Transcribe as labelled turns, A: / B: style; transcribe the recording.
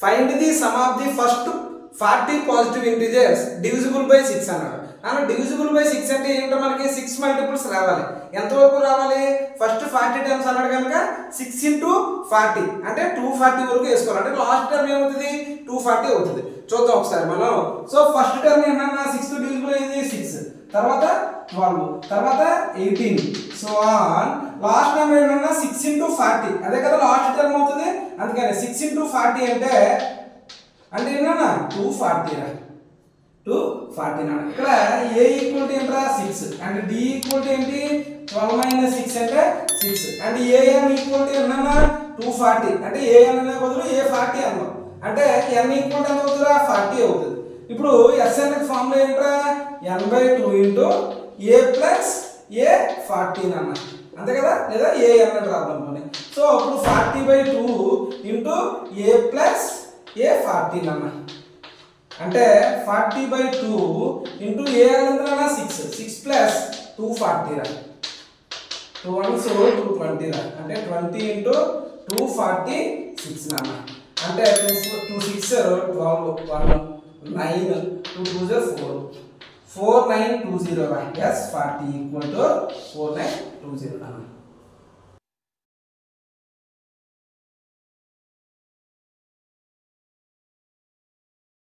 A: Find the some of the first 40 positive integers divisible by 6 అన్నాడు. అన్న divisible by 6 అంటే ఏంటో మనకి 6 మల్టిపుల్స్ రావాలి. ఎంతవరకు రావాలి? ఫస్ట్ 40 టైమ్స్ అన్నాడు కనుక 6 into 40 అంటే 240 వరకు వేసుకోవాలి. అంటే లాస్ట్ టర్మ్ ఏమవుతుంది? 240 అవుతుంది. చూద్దాం ఒకసారి మనం. సో ఫస్ట్ టర్మ్ ఏంటన్నా 6 తో డివిజిబుల్ అయ్యింది 6, తర్వాత 12, తర్వాత 18, సో ఆన్. లాస్ట్ టర్మ్ ఏంటన్నా 6 into 40 అదే కదా లాస్ట్ టర్మ్ అవుతుంది. అందుకని 6 into 40 అంటే ఏంటన్నా 240 రా, 240 నాన్న. ఇక్కడ a ఈక్వల్ టు ఏంట్రా 6 అండ్ d ఈక్వల్ టు ఏంటి 12 - 6 అంటే 6 అండ్ an ఈక్వల్ టు ఏంటన్నా 240 అంటే an అనే బదులు a40 అన్నాం. అంటే n ఈక్వల్ టు ఎంత అవుతుందిరా 40 అవుతుంది. ఇప్పుడు SN ఫార్ములా ఏంట్రా n/2 into a plus a40 అన్న, అంతే కదా, లేదా an అని రాద్దాం పోనీ. సో ఇప్పుడు 40/2 into a plus a40 అన్న, అంటే 40/2 into a అంటే 6 plus 240 రా, 2 1 so 220 రా, అంటే 20 into 246 నాన్న. అంటే 2 6 12 1 9 2 2 4 4920 రా. yes 40 equal to 4920 అన్న.